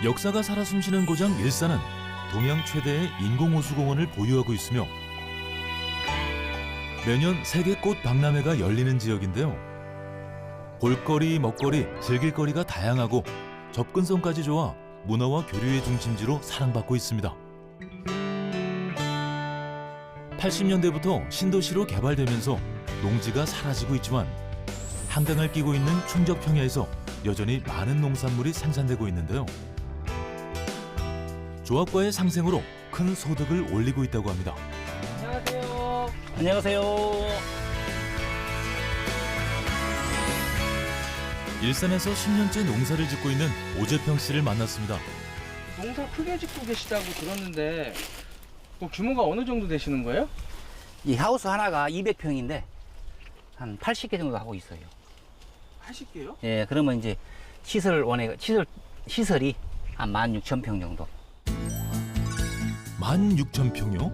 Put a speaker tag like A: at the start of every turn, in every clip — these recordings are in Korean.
A: 역사가 살아 숨쉬는 고장 일산은 동양 최대의 인공호수공원을 보유하고 있으며 매년 세계꽃 박람회가 열리는 지역인데요. 볼거리, 먹거리, 즐길거리가 다양하고 접근성까지 좋아 문화와 교류의 중심지로 사랑받고 있습니다. 80년대부터 신도시로 개발되면서 농지가 사라지고 있지만 한강을 끼고 있는 충적 평야에서 여전히 많은 농산물이 생산되고 있는데요. 조합과의 상생으로 큰 소득을 올리고 있다고 합니다.
B: 안녕하세요. 안녕하세요.
A: 일산에서 10년째 농사를 짓고 있는 오재평 씨를 만났습니다.
B: 농사 크게 짓고 계시다고 들었는데 뭐 규모가 어느 정도 되시는 거예요?
C: 이 하우스 하나가 200평인데 한 80개 정도 하고 있어요.
B: 80개요?
C: 예, 그러면 이제 시설이 한 16,000평 정도.
A: 16,000평이요?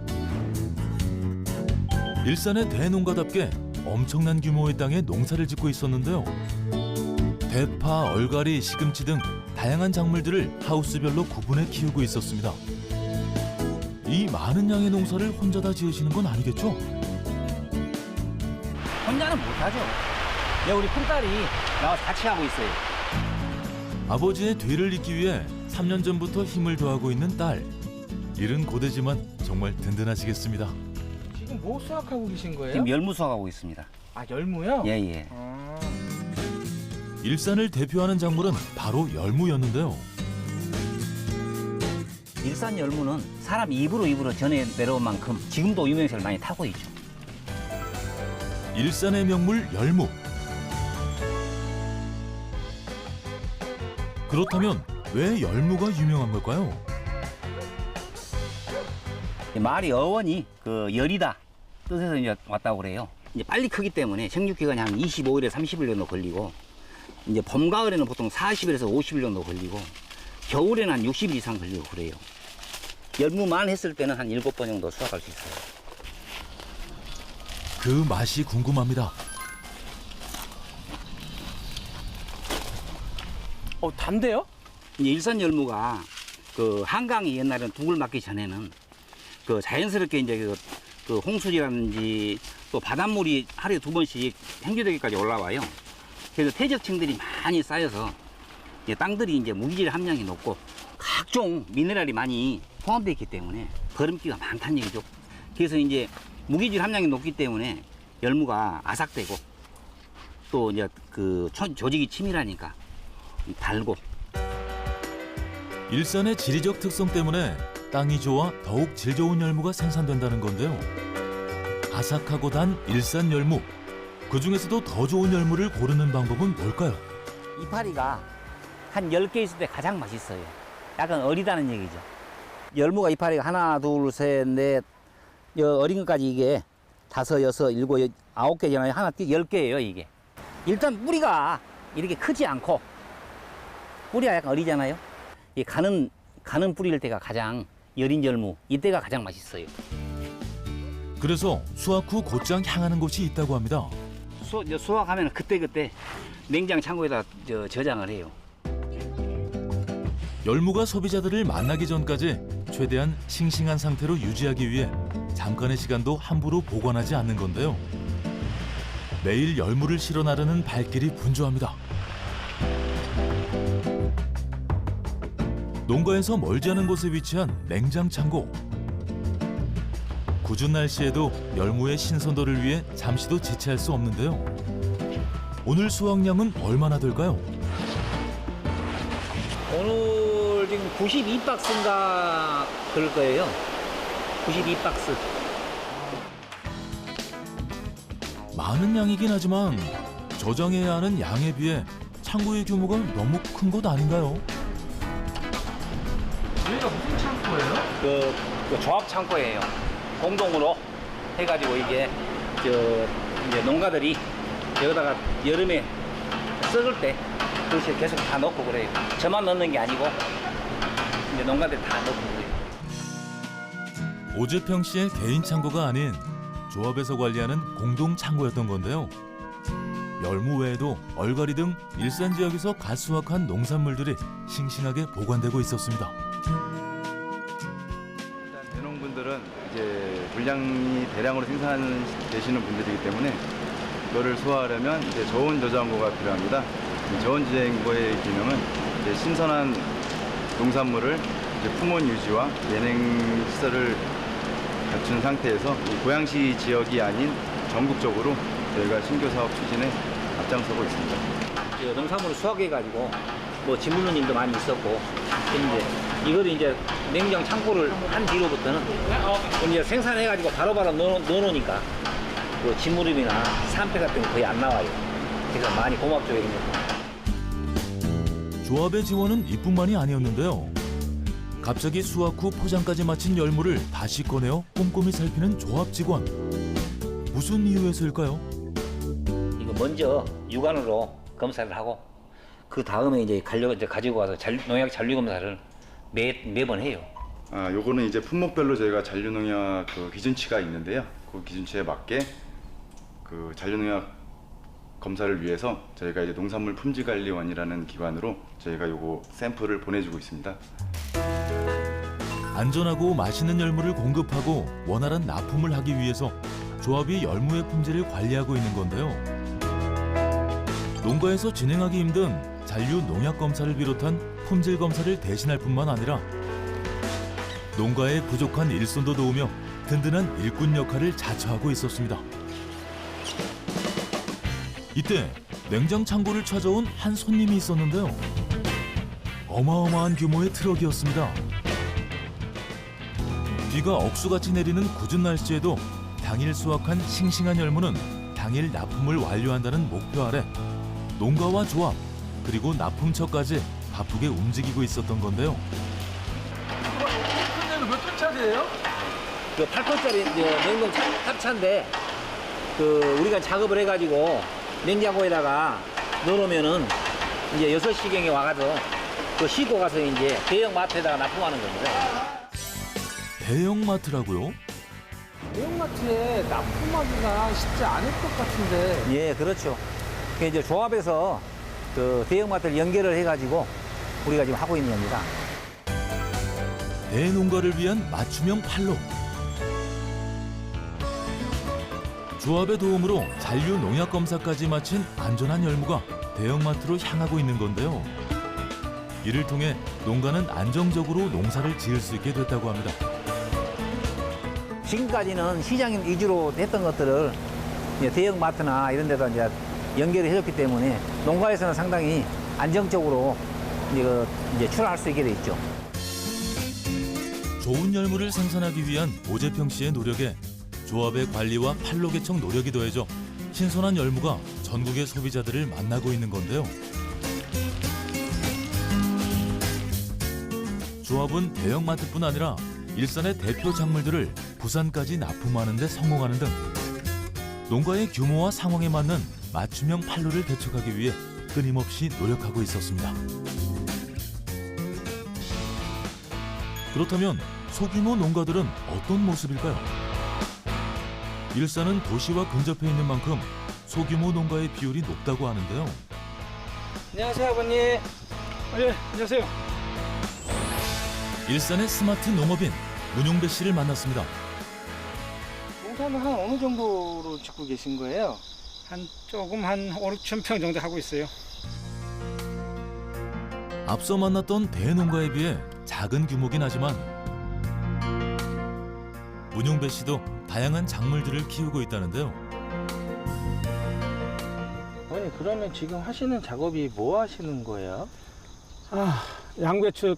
A: 일산의 대농가답게 엄청난 규모의 땅에 농사를 짓고 있었는데요. 대파, 얼갈이, 시금치 등 다양한 작물들을 하우스별로 구분해 키우고 있었습니다. 이 많은 양의 농사를 혼자 다 지으시는 건 아니겠죠?
C: 혼자는 못하죠. 야, 우리 큰딸이 나와서 같이 하고 있어요.
A: 아버지의 뒤를 잇기 위해 3년 전부터 힘을 더하고 있는 딸. 일은 고되지만 정말 든든하시겠습니다.
B: 지금 뭐 수확하고 계신 거예요?
C: 지금 열무 수확하고 있습니다.
B: 아, 열무요?
C: 예, 예.
A: 일산을 대표하는 작물은 바로 열무였는데요.
C: 일산 열무는 사람 입으로 전해 내려온 만큼 지금도 유명세를 많이 타고 있죠.
A: 일산의 명물 열무. 그렇다면 왜 열무가 유명한 걸까요?
C: 이 말이 어원이 그 열이다 뜻에서 이제 왔다고 그래요. 이제 빨리 크기 때문에 생육 기간이 한 25일에서 30일 정도 걸리고, 이제 봄 가을에는 보통 40일에서 50일 정도 걸리고, 겨울에는 한 60일 이상 걸리고 그래요. 열무만 했을 때는 한 7번 정도 수확할 수 있어요.
A: 그 맛이 궁금합니다.
B: 단데요?
C: 이제 일산 열무가 그 한강이 옛날에는 둑을 맞기 전에는 그 자연스럽게 이제 그 홍수지라든지 또 바닷물이 하루에 2번씩 행주대교까지 올라와요. 그래서 퇴적층들이 많이 쌓여서 이제 땅들이 이제 무기질 함량이 높고 각종 미네랄이 많이 포함되어 있기 때문에 거름기가 많다는 얘기죠. 그래서 이제 무기질 함량이 높기 때문에 열무가 아삭되고 또 이제 그 조직이 치밀하니까 달고.
A: 일산의 지리적 특성 때문에 땅이 좋아 더욱 질 좋은 열무가 생산된다는 건데요. 아삭하고 단 일산 열무. 그 중에서도 더 좋은 열무를 고르는 방법은 뭘까요?
C: 이파리가 한 10개 있을 때 가장 맛있어요. 약간 어리다는 얘기죠. 열무가 이파리가 하나, 둘, 셋, 넷, 어린 것까지 이게 5, 6, 7, 9개잖아요. 하나, 10개예요, 이게. 일단 뿌리가 이렇게 크지 않고 뿌리가 약간 어리잖아요. 이 가는 뿌리일 때가 가장 여린 열무, 이때가 가장 맛있어요.
A: 그래서 수확 후 곧장 향하는 곳이 있다고 합니다.
C: 수확하면 그때 냉장 창고에다 저장을 해요.
A: 열무가 소비자들을 만나기 전까지 최대한 싱싱한 상태로 유지하기 위해 잠깐의 시간도 함부로 보관하지 않는 건데요. 매일 열무를 실어 나르는 발길이 분주합니다. 농가에서 멀지 않은 곳에 위치한 냉장 창고. 궂은 날씨에도 열무의 신선도를 위해 잠시도 지체할 수 없는데요. 오늘 수확량은 얼마나 될까요?
C: 오늘 지금 92박스인가 그럴 거예요. 92박스.
A: 많은 양이긴 하지만 저장해야 하는 양에 비해 창고의 규모가 너무 큰 것 아닌가요?
B: 여기가 무슨 창고예요?
C: 그 조합 창고예요. 공동으로 해가지고 이게 이제 농가들이 여기다가 여름에 썩을 때 그것을 계속 다 넣고 그래요. 저만 넣는 게 아니고 이제 농가들이 다 넣고 그래요.
A: 오재평 씨의 개인 창고가 아닌 조합에서 관리하는 공동 창고였던 건데요. 열무 외에도 얼갈이 등 일산 지역에서 갓 수확한 농산물들이 싱싱하게 보관되고 있었습니다.
D: 일단 대농분들은 이제 물량이 대량으로 생산되시는 분들이기 때문에 이거를 소화하려면 이제 저온 저장고가 필요합니다. 이 저온 저장고의 기능은 이제 신선한 농산물을 이제 품온 유지와 예냉 시설을 갖춘 상태에서 이 고양시 지역이 아닌 전국적으로 저희가 신규 사업 추진에 앞장서고 있습니다.
C: 농산물을 수확해가지고 뭐 진물로님도 많이 있었고 이제 이거를 이제 냉장 창고를 한 뒤로부터는 이제 생산해가지고 바로바로 넣어놓으니까 그 진물음이나 산패 같은 거 거의 안 나와요. 그래서 많이 고맙죠 여기는.
A: 조합의 지원은 이뿐만이 아니었는데요. 갑자기 수확 후 포장까지 마친 열무를 다시 꺼내어 꼼꼼히 살피는 조합 직원. 무슨 이유에서일까요?
C: 이거 먼저 육안으로 검사를 하고 그 다음에 이제 가지고 와서 농약 잔류 검사를 매번 해요.
D: 요거는 이제 품목별로 저희가 잔류농약 그 기준치가 있는데요. 그 기준치에 맞게 그 잔류농약 검사를 위해서 저희가 이제 농산물 품질관리원이라는 기관으로 저희가 요거 샘플을 보내주고 있습니다.
A: 안전하고 맛있는 열무를 공급하고 원활한 납품을 하기 위해서 조합이 열무의 품질을 관리하고 있는 건데요. 농가에서 진행하기 힘든 잔류 농약 검사를 비롯한 품질 검사를 대신할 뿐만 아니라 농가의 부족한 일손도 도우며 든든한 일꾼 역할을 자처하고 있었습니다. 이때 냉장 창고를 찾아온 한 손님이 있었는데요. 어마어마한 규모의 트럭이었습니다. 비가 억수같이 내리는 궂은 날씨에도 당일 수확한 싱싱한 열무는 당일 납품을 완료한다는 목표 아래 농가와 조합 그리고 납품처까지 바쁘게 움직이고 있었던 건데요.
B: 근데 몇 톤 차지예요?
C: 그 8톤짜리 냉동 탑차인데 그 우리가 작업을 해가지고 냉장고에다가 넣어놓으면은 이제 6시경에 와가지고 그 싣고 가서 이제 대형 마트에다가 납품하는 겁니다.
A: 대형 마트라고요?
B: 대형마트에 납품하기가 쉽지 않을 것 같은데.
C: 예, 그렇죠. 그 이제 조합에서 그 대형 마트를 연결을 해가지고 우리가 지금 하고 있는 겁니다.
A: 대농가를 위한 맞춤형 판로. 조합의 도움으로 잔류 농약 검사까지 마친 안전한 열무가 대형마트로 향하고 있는 건데요. 이를 통해 농가는 안정적으로 농사를 지을 수 있게 됐다고 합니다.
C: 지금까지는 시장 위주로 했던 것들을 이제 대형 마트나 이런 데다 이제 연결을 해줬기 때문에 농가에서는 상당히 안정적으로 이제 출하할 수 있게 돼 있죠.
A: 좋은 열무를 생산하기 위한 오재평 씨의 노력에 조합의 관리와 판로 개척 노력이 더해져 신선한 열무가 전국의 소비자들을 만나고 있는 건데요. 조합은 대형마트뿐 아니라 일산의 대표 작물들을 부산까지 납품하는 데 성공하는 등 농가의 규모와 상황에 맞는 맞춤형 판로를 개척하기 위해 끊임없이 노력하고 있었습니다. 그렇다면 소규모 농가들은 어떤 모습일까요? 일산은 도시와 근접해 있는 만큼 소규모 농가의 비율이 높다고 하는데요.
B: 안녕하세요, 아버님.
E: 예, 안녕하세요.
A: 일산의 스마트 농업인 문용배 씨를 만났습니다.
B: 농사는 한 어느 정도로 짓고 계신 거예요?
E: 한 5, 6천 평 정도 하고 있어요.
A: 앞서 만났던 대농가에 비해 작은 규모긴 하지만 문용배 씨도 다양한 작물들을 키우고 있다는데요.
B: 아니, 그러면 지금 하시는 작업이 뭐 하시는 거예요?
E: 양배추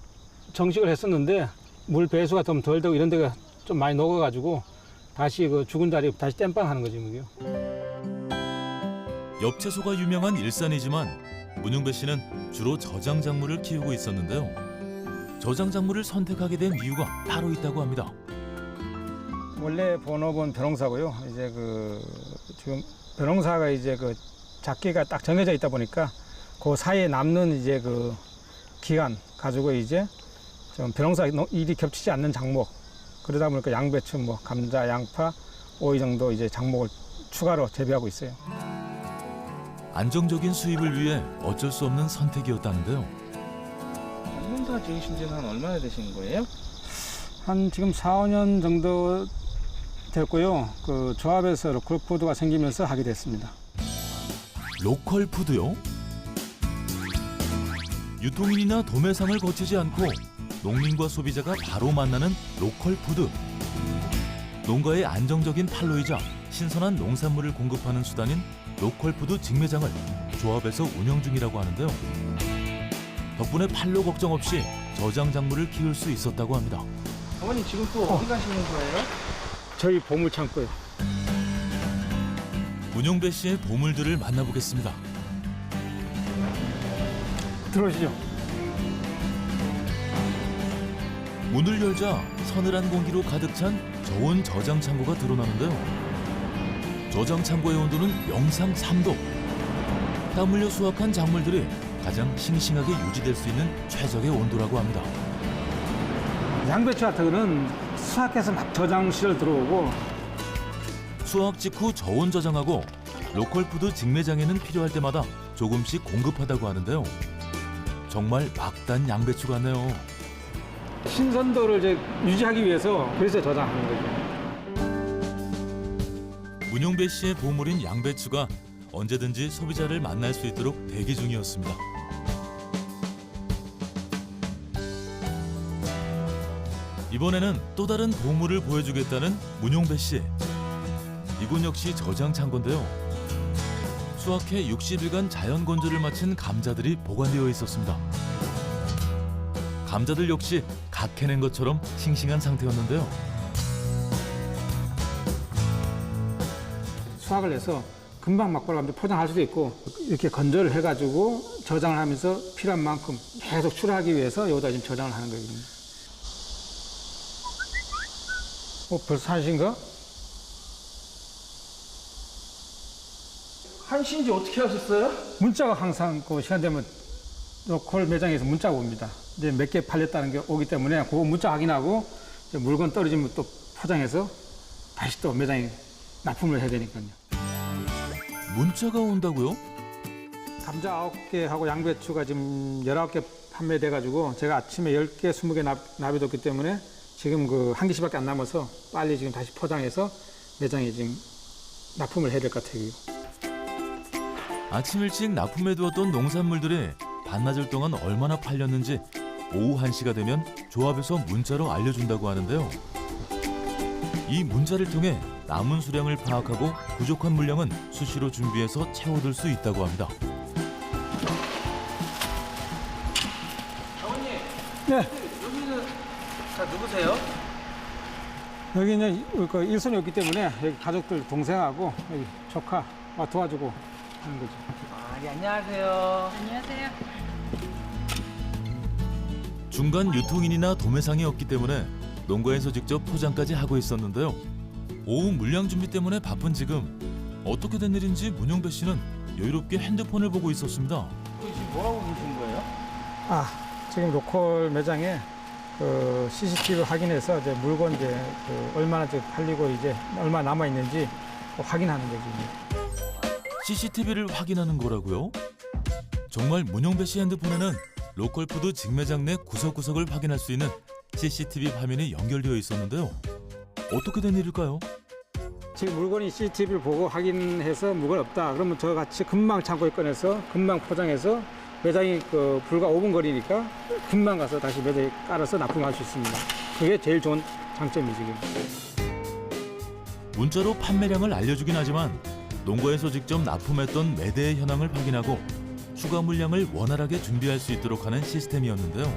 E: 정식을 했었는데 물 배수가 좀 덜 되고 이런 데가 좀 많이 녹아가지고 다시 그 죽은 자리 다시 땜빵 하는 거지 뭐요.
A: 엽채소가 유명한 일산이지만 문용배 씨는 주로 저장 작물을 키우고 있었는데요. 저장 작물을 선택하게 된 이유가 따로 있다고 합니다.
E: 원래 본업은 벼농사고요. 이제 지금 벼농사가 이제 작기가 딱 정해져 있다 보니까 그 사이에 남는 이제 기간 가지고 이제 좀 벼농사 일이 겹치지 않는 작목, 그러다 보니까 양배추, 감자, 양파, 오이 정도 이제 작목을 추가로 재배하고 있어요.
A: 안정적인 수입을 위해 어쩔 수 없는 선택이었다는데요.
B: 농사 지으신 지는 한 얼마나 되신 거예요?
E: 한 지금 4, 5년 정도 됐고요. 그 조합에서 로컬푸드가 생기면서 하게 됐습니다.
A: 로컬 푸드요? 유통인이나 도매상을 거치지 않고 농민과 소비자가 바로 만나는 로컬 푸드. 농가의 안정적인 판로이자 신선한 농산물을 공급하는 수단인 로컬 푸드 직매장을 조합에서 운영 중이라고 하는데요. 덕분에 판로 걱정 없이 저장 작물을 키울 수 있었다고 합니다.
B: 어머니 지금 또 어디 가시는 거예요?
E: 저희 보물 창고요.
A: 문용배 씨의 보물들을 만나보겠습니다.
E: 들어오시죠.
A: 문을 열자 서늘한 공기로 가득 찬 저온 저장 창고가 드러나는데요. 저장 창고의 온도는 영상 3도. 땀 흘려 수확한 작물들이 가장 싱싱하게 유지될 수 있는 최적의 온도라고 합니다.
E: 양배추 같은 거는 수확해서 막 저장실을 들어오고
A: 수확 직후 저온 저장하고 로컬 푸드 직매장에는 필요할 때마다 조금씩 공급하다고 하는데요. 정말 막단 양배추 같네요.
E: 신선도를 이제 유지하기 위해서 그래서 저장하는 거죠.
A: 문용배 씨의 보물인 양배추가 언제든지 소비자를 만날 수 있도록 대기 중이었습니다. 이번에는 또 다른 보물을 보여주겠다는 문용배 씨. 이곳 역시 저장 창고인데요. 수확해 60일간 자연 건조를 마친 감자들이 보관되어 있었습니다. 감자들 역시 갓 캐낸 것처럼 싱싱한 상태였는데요.
E: 수확을 해서 금방 막걸리 포장할 수도 있고 이렇게 건조를 해가지고 저장을 하면서 필요한 만큼 계속 출하하기 위해서 여기다 지금 저장을 하는 거거든요. 벌써 하신가?
B: 한신지 어떻게 하셨어요?
E: 문자가 항상 그 시간 되면 로컬 매장에서 문자가 옵니다. 이제 몇 개 팔렸다는 게 오기 때문에 그 문자 확인하고 이제 물건 떨어지면 또 포장해서 다시 또 매장에 납품을 해야 되니까요.
A: 문자가 온다고요?
E: 감자 9개하고 양배추가 지금 19개 판매돼가지고 제가 아침에 10개, 20개 납입뒀기 때문에 지금 그 한 개씩밖에 안 남아서 빨리 지금 다시 포장해서 매장에 지금 납품을 해야 될 것 같아요.
A: 아침 일찍 납품해두었던 농산물들이 반나절 동안 얼마나 팔렸는지 오후 1시가 되면 조합에서 문자로 알려준다고 하는데요. 이 문자를 통해 남은 수량을 파악하고 부족한 물량은 수시로 준비해서 채워둘 수 있다고 합니다.
B: 어머니
E: 네,
B: 여기는 다 누구세요?
E: 여기는 그 일손이 없기 때문에 여기 가족들 동생하고 여기 조카 도와주고 하는 거죠.
B: 네, 안녕하세요.
F: 안녕하세요.
A: 중간 유통인이나 도매상이 없기 때문에 농가에서 직접 포장까지 하고 있었는데요. 오후 물량 준비 때문에 바쁜 지금 어떻게 된 일인지 문용배 씨는 여유롭게 핸드폰을 보고 있었습니다.
B: 지금 뭐 하고 계신 거예요?
E: 지금 로컬 매장에 그 CCTV 확인해서 이제 물건 이제 그 얼마나 지금 팔리고 이제 얼마 남아 있는지 확인하는 거죠.
A: CCTV를 확인하는 거라고요? 정말 문용배 씨 핸드폰에는 로컬푸드 직매장 내 구석구석을 확인할 수 있는 CCTV 화면이 연결되어 있었는데요. 어떻게 된 일일까요?
E: 지금 물건이 CCTV를 보고 확인해서 물건 없다. 그러면 저같이 금방 창고에 꺼내서 금방 포장해서 매장이 그 불과 5분 거리니까 금방 가서 다시 매장에 깔아서 납품할 수 있습니다. 그게 제일 좋은 장점이지 지금.
A: 문자로 판매량을 알려주긴 하지만 농가에서 직접 납품했던 매대의 현황을 확인하고 추가 물량을 원활하게 준비할 수 있도록 하는 시스템이었는데요.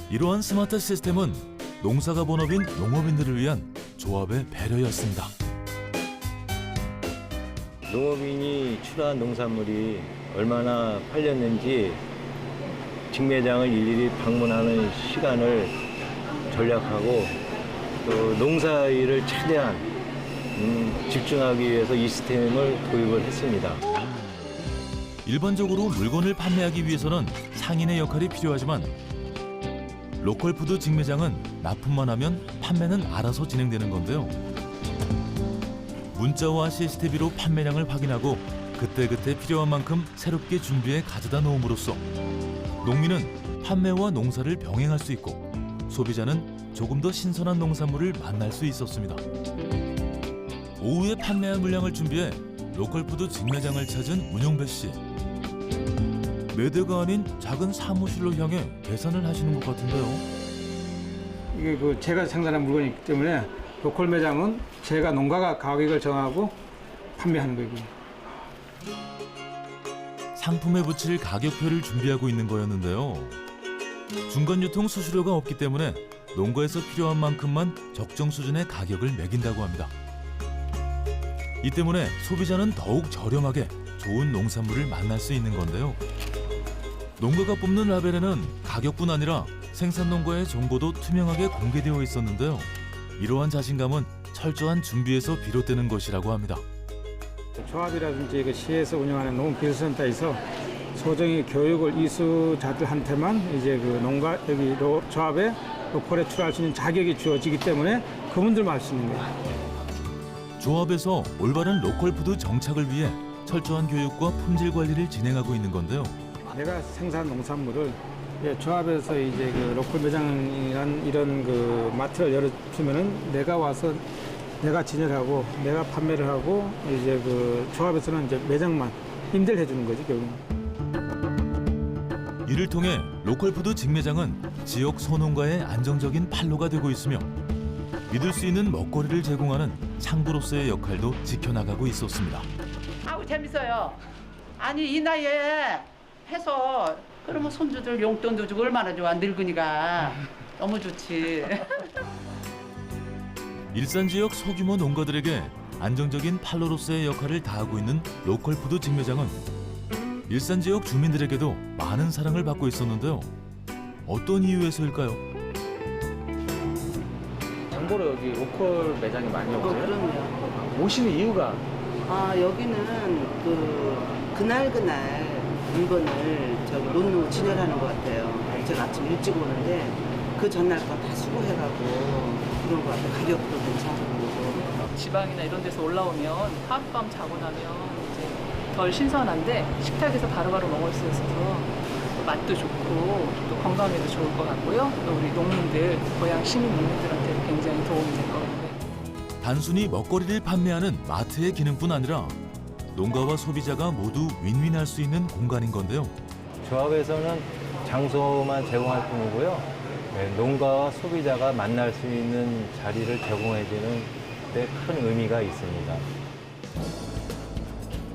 A: 이러한 스마트 시스템은 농사가 본업인 농업인들을 위한 조합의 배려였습니다.
G: 농업인이 출하한 농산물이 얼마나 팔렸는지 직매장을 일일이 방문하는 시간을 절약하고 또 농사일을 최대한 집중하기 위해서 이 시스템을 도입을 했습니다.
A: 일반적으로 물건을 판매하기 위해서는 상인의 역할이 필요하지만 로컬푸드 직매장은 납품만 하면 판매는 알아서 진행되는 건데요. 문자와 CCTV로 판매량을 확인하고 그때그때 필요한 만큼 새롭게 준비해 가져다 놓음으로써 농민은 판매와 농사를 병행할 수 있고 소비자는 조금 더 신선한 농산물을 만날 수 있었습니다. 오후에 판매할 물량을 준비해 로컬푸드 직매장을 찾은 문용배 씨. 매대가 아닌 작은 사무실로 향해 계산을 하시는 것 같은데요.
E: 이게 그 제가 생산한 물건이기 때문에 로컬 매장은 제가 농가가 가격을 정하고 판매하는 거고요.
A: 상품에 붙일 가격표를 준비하고 있는 거였는데요. 중간 유통 수수료가 없기 때문에 농가에서 필요한 만큼만 적정 수준의 가격을 매긴다고 합니다. 이 때문에 소비자는 더욱 저렴하게 좋은 농산물을 만날 수 있는 건데요. 농가가 뽑는 라벨에는 가격뿐 아니라 생산 농가의 정보도 투명하게 공개되어 있었는데요. 이러한 자신감은 철저한 준비에서 비롯되는 것이라고 합니다.
E: 조합이라든지 그 시에서 운영하는 농업기술센터에서 소정의 교육을 이수자들한테만 이제 그 농가 여기 조합에 로컬에 출하할 수 있는 자격이 주어지기 때문에 그분들만 할 수 있는 거예요.
A: 조합에서 올바른 로컬푸드 정착을 위해 철저한 교육과 품질 관리를 진행하고 있는 건데요.
E: 내가 생산 농산물을 조합에서 이제 그 로컬 매장이란 이런 그 마트를 열어주면은 내가 와서 내가 진열하고 내가 판매를 하고 이제 그 조합에서는 이제 매장만 임대를 해주는 거지 결국은.
A: 이를 통해 로컬푸드 직매장은 지역 소농가의 안정적인 판로가 되고 있으며 믿을 수 있는 먹거리를 제공하는 창구로서의 역할도 지켜나가고 있었습니다.
F: 아우 재밌어요. 아니 이 나이에 해서 그러면 손주들 용돈도 주고 얼마나 좋아. 늙으니까 너무 좋지.
A: 일산 지역 소규모 농가들에게 안정적인 판로로서의 역할을 다하고 있는 로컬푸드 직매장은 일산 지역 주민들에게도 많은 사랑을 받고 있었는데요. 어떤 이유에서일까요?
B: 정보로 여기 로컬 매장이 많이 오세요?
H: 그럼요.
B: 오시는 이유가
H: 여기는 그날 물건을 저기 놓는 진열하는 것 같아요. 제가 아침 일찍 오는데 그 전날 거 다 수거해가고 그런 것 같아요. 가격도 괜찮고.
I: 지방이나 이런 데서 올라오면 하룻밤 자고 나면 이제 덜 신선한데 식탁에서 바로바로 먹을 수 있어서 맛도 좋고 또 건강에도 좋을 것 같고요. 또 우리 농민들, 고향 시민 농민들한테 굉장히 도움이 될 것 같아요.
A: 단순히 먹거리를 판매하는 마트의 기능뿐 아니라 농가와 소비자가 모두 윈윈할 수 있는 공간인 건데요.
G: 조합에서는 장소만 제공할 뿐이고요. 농가와 소비자가 만날 수 있는 자리를 제공해주는 데 큰 의미가 있습니다.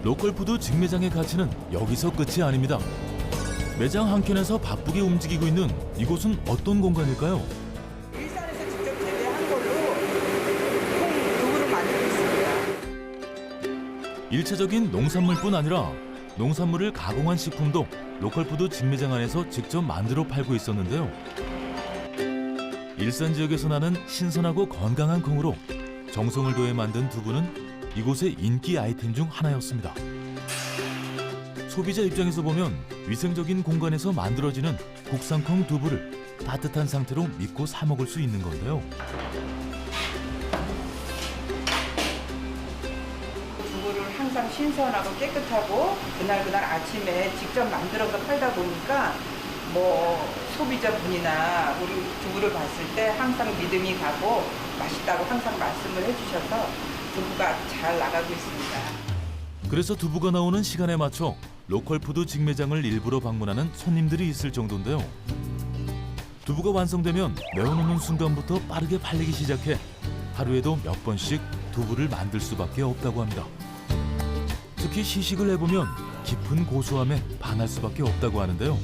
A: 로컬푸드 직매장의 가치는 여기서 끝이 아닙니다. 매장 한켠에서 바쁘게 움직이고 있는 이곳은 어떤 공간일까요?
J: 일산에서 직접 재배한 걸로 두부를 만들고 있습니다.
A: 일차적인 농산물뿐 아니라 농산물을 가공한 식품도 로컬푸드 직매장 안에서 직접 만들어 팔고 있었는데요. 일산 지역에서 나는 신선하고 건강한 콩으로 정성을 더해 만든 두부는 이곳의 인기 아이템 중 하나였습니다. 소비자 입장에서 보면 위생적인 공간에서 만들어지는 국산콩 두부를 따뜻한 상태로 믿고 사 먹을 수 있는 건데요.
J: 두부를 항상 신선하고 깨끗하고 그날 아침에 직접 만들어서 팔다 보니까 뭐 소비자분이나 우리 두부를 봤을 때 항상 믿음이 가고 맛있다고 항상 말씀을 해주셔서 두부가 잘 나가고 있습니다.
A: 그래서 두부가 나오는 시간에 맞춰 로컬푸드 직매장을 일부러 방문하는 손님들이 있을 정도인데요. 두부가 완성되면 내어놓는 순간부터 빠르게 팔리기 시작해 하루에도 몇 번씩 두부를 만들 수밖에 없다고 합니다. 특히 시식을 해보면 깊은 고소함에 반할 수밖에 없다고 하는데요.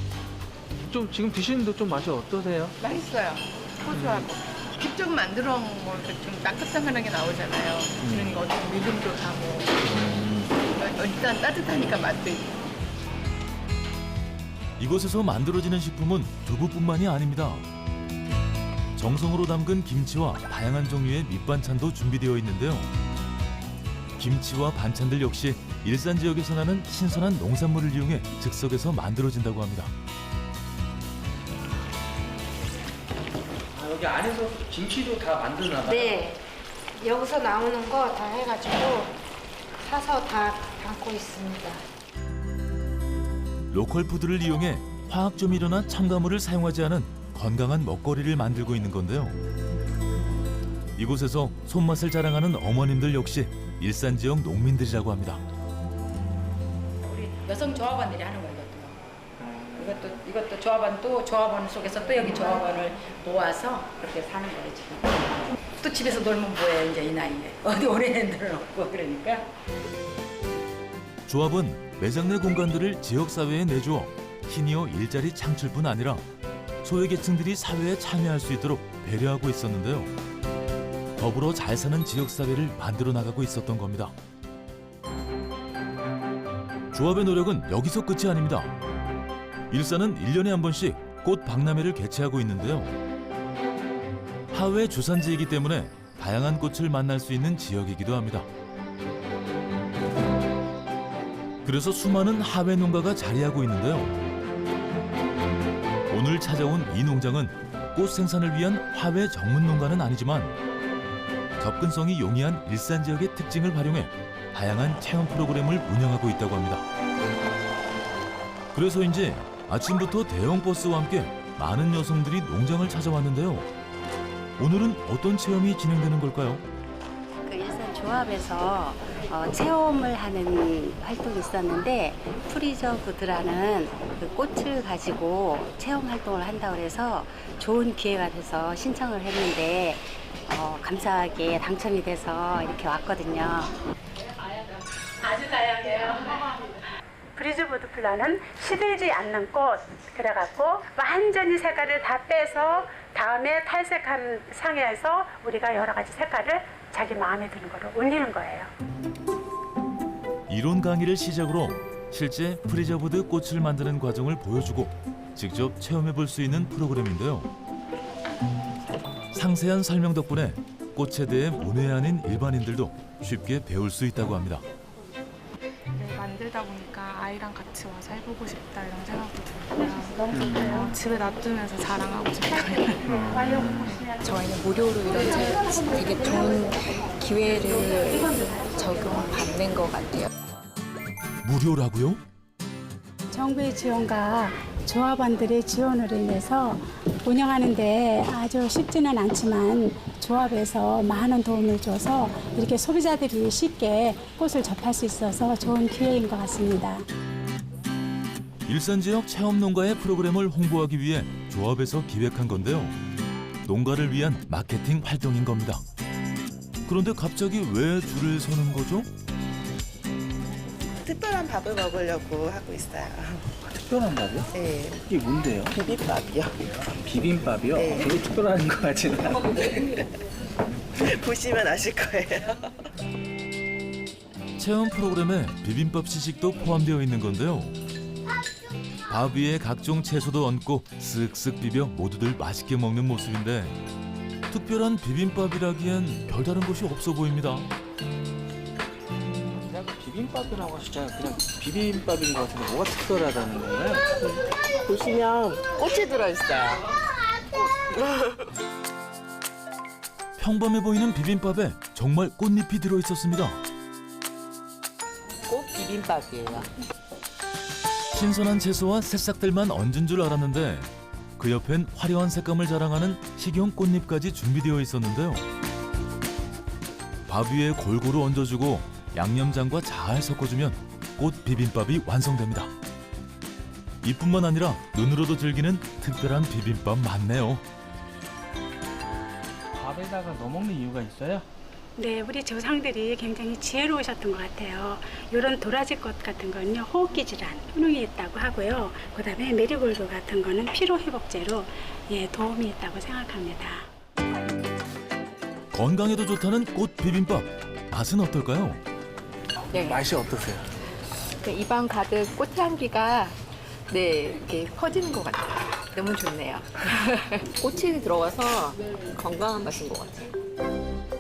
B: 좀 지금 드시는데 좀 맛이 어떠세요?
F: 맛있어요. 고소하고. 직접 만들어 놓은 거 좀 따끈따끈하게 나오잖아요. 그러니까 어떤 믿음도 가고. 일단 따뜻하니까 맛도 있고.
A: 이곳에서 만들어지는 식품은 두부뿐만이 아닙니다. 정성으로 담근 김치와 다양한 종류의 밑반찬도 준비되어 있는데요. 김치와 반찬들 역시 일산 지역에서 나는 신선한 농산물을 이용해 즉석에서 만들어진다고 합니다.
B: 여기 안에서 김치도 다 만드나 봐요?
K: 네. 여기서 나오는 거 다 해가지고 사서 다 담고 있습니다.
A: 로컬 푸드를 이용해 화학 조미료나 첨가물을 사용하지 않은 건강한 먹거리를 만들고 있는 건데요. 이곳에서 손맛을 자랑하는 어머님들 역시 일산 지역 농민들이라고 합니다.
K: 우리 여성 조합원들이 하는 거예요. 이것도 조합원 속에서 또 여기 조합원을 모아서 그렇게 사는 거예요 지금. 또 집에서 놀면 뭐해 이제 이 나이에 어디 오래 애들은 없고 그러니까.
A: 조합은 매장 내 공간들을 지역사회에 내주어 시니어 일자리 창출뿐 아니라 소외계층들이 사회에 참여할 수 있도록 배려하고 있었는데요. 더불어 잘 사는 지역사회를 만들어 나가고 있었던 겁니다. 조합의 노력은 여기서 끝이 아닙니다. 일산은 1년에 한 번씩 꽃 박람회를 개최하고 있는데요. 하회 주산지이기 때문에 다양한 꽃을 만날 수 있는 지역이기도 합니다. 그래서 수많은 하회 농가가 자리하고 있는데요. 오늘 찾아온 이 농장은 꽃 생산을 위한 하회 전문 농가는 아니지만 접근성이 용이한 일산 지역의 특징을 활용해 다양한 체험 프로그램을 운영하고 있다고 합니다. 그래서인지 아침부터 대형 버스와 함께 많은 여성들이 농장을 찾아왔는데요. 오늘은 어떤 체험이 진행되는 걸까요?
L: 그 일산 조합에서 체험을 하는 활동이 있었는데 프리저브드라는 그 꽃을 가지고 체험 활동을 한다고 해서 좋은 기회가 돼서 신청을 했는데 감사하게 당첨이 돼서 이렇게 왔거든요.
M: 아주 다양해요. 프리즈보드 플라는 시들지 않는 꽃 그래갖고 완전히 색깔을 다 빼서 다음에 탈색한 상에서 우리가 여러 가지 색깔을 자기 마음에 드는 거로 올리는 거예요.
A: 이론 강의를 시작으로 실제 프리저브드 꽃을 만드는 과정을 보여주고 직접 체험해 볼 수 있는 프로그램인데요. 상세한 설명 덕분에 꽃에 대해 문외 아닌 일반인들도 쉽게 배울 수 있다고 합니다.
N: 만들다 보니까 아이랑 같이 와서 해보고 싶다 이런 생각도 들고요. 집에 놔두면서 자랑하고 싶어요.
O: 저희는 무료로 이런 되게 좋은 기회를 적용받는 것 같아요.
A: 무료라고요?
P: 정부의 지원과 조합원들의 지원으로 인해서 운영하는데 아주 쉽지는 않지만 조합에서 많은 도움을 줘서 이렇게 소비자들이 쉽게 꽃을 접할 수 있어서 좋은 기회인 것 같습니다.
A: 일산 지역 체험 농가의 프로그램을 홍보하기 위해 조합에서 기획한 건데요. 농가를 위한 마케팅 활동인 겁니다. 그런데 갑자기 왜 줄을 서는 거죠?
Q: 특별한 밥을 먹으려고 하고 있어요.
B: 특별한 밥이요?
Q: 네.
B: 이게 뭔데요?
Q: 비빔밥이요.
B: 비빔밥이요?
Q: 네.
B: 별로 특별한 거 같지는 않은데.
Q: 보시면 아실 거예요.
A: 체험 프로그램에 비빔밥 시식도 포함되어 있는 건데요. 밥 위에 각종 채소도 얹고 쓱쓱 비벼 모두들 맛있게 먹는 모습인데 특별한 비빔밥이라기엔 별다른 것이 없어 보입니다.
B: 그냥 비빔밥이라고 하시잖아요. 그냥 비빔밥인 것 같은데 뭐가 특별하다는 거예요?
Q: 보시면 꽃이 들어있어요.
A: 평범해 보이는 비빔밥에 정말 꽃잎이 들어있었습니다.
Q: 꽃 비빔밥이에요.
A: 신선한 채소와 새싹들만 얹은 줄 알았는데 그 옆엔 화려한 색감을 자랑하는 식용 꽃잎까지 준비되어 있었는데요. 밥 위에 골고루 얹어주고 양념장과 잘 섞어주면 꽃 비빔밥이 완성됩니다. 이뿐만 아니라 눈으로도 즐기는 특별한 비빔밥 맞네요.
B: 밥에다가 넣어 먹는 이유가 있어요?
P: 네, 우리 조상들이 굉장히 지혜로우셨던 것 같아요. 이런 도라지꽃 같은 거는요, 호흡기 질환, 효능이 있다고 하고요. 그다음에 메리골드 같은 거는 피로 회복제로 도움이 있다고 생각합니다.
A: 건강에도 좋다는 꽃 비빔밥 맛은 어떨까요?
B: 네. 맛이 어떠세요?
O: 입안 가득 꽃향기가 이렇게 퍼지는 것 같아요. 너무 좋네요. 꽃이 들어가서 건강한 맛인 것 같아요.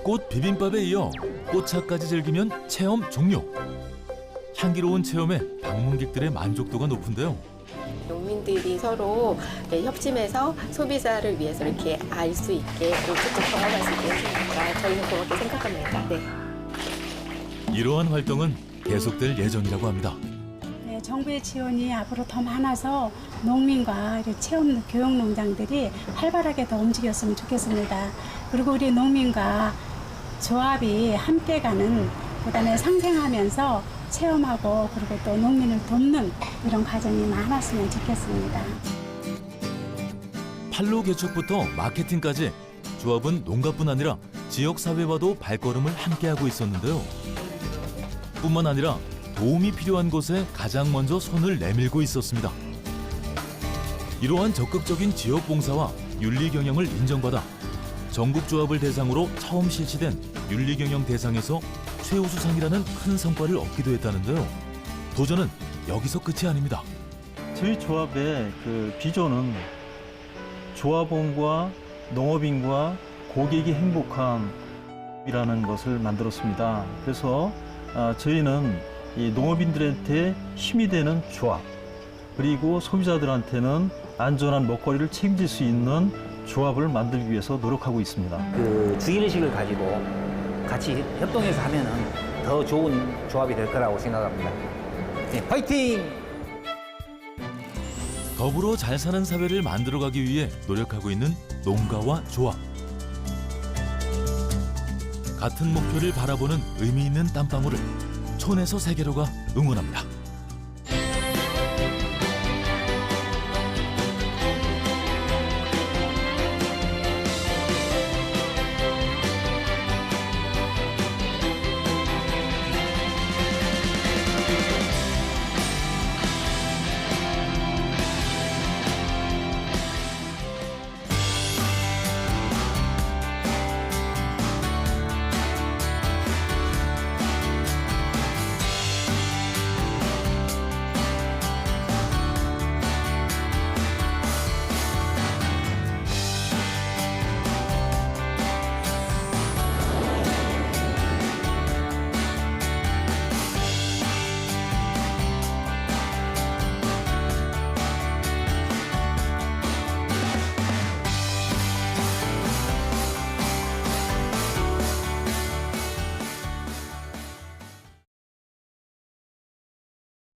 A: 꽃 비빔밥에 이어 꽃차까지 즐기면 체험 종료. 향기로운 체험에 방문객들의 만족도가 높은데요.
R: 농민들이 서로 협심해서 소비자를 위해서 이렇게 알 수 있게 또 직접 경험할 수 있게 해주니까 저희는 그렇게 생각합니다. 네.
A: 이러한 활동은 계속될 예정이라고 합니다.
P: 네, 정부의 지원이 앞으로 더 많아서 농민과 이렇게 체험 교육 농장들이 활발하게 더 움직였으면 좋겠습니다. 그리고 우리 농민과 조합이 함께 가는, 그다음에 상생하면서 체험하고 그리고 또 농민을 돕는 이런 과정이 많았으면 좋겠습니다.
A: 판로 개척부터 마케팅까지 조합은 농가뿐 아니라 지역사회와도 발걸음을 함께하고 있었는데요. 뿐만 아니라 도움이 필요한 곳에 가장 먼저 손을 내밀고 있었습니다. 이러한 적극적인 지역 봉사와 윤리 경영을 인정받아 전국 조합을 대상으로 처음 실시된 윤리 경영 대상에서 최우수상이라는 큰 성과를 얻기도 했다는데요. 도전은 여기서 끝이 아닙니다.
S: 저희 조합의 그 비전은 조합원과 농업인과 고객이 행복함이라는 것을 만들었습니다. 그래서 저희는 이 농업인들한테 힘이 되는 조합, 그리고 소비자들한테는 안전한 먹거리를 책임질 수 있는 조합을 만들기 위해서 노력하고 있습니다.
C: 그 주인의식을 가지고 같이 협동해서 하면은 더 좋은 조합이 될 거라고 생각합니다. 네, 파이팅!
A: 더불어 잘 사는 사회를 만들어가기 위해 노력하고 있는 농가와 조합. 같은 목표를 바라보는 의미 있는 땀방울을 촌에서 세계로가 응원합니다.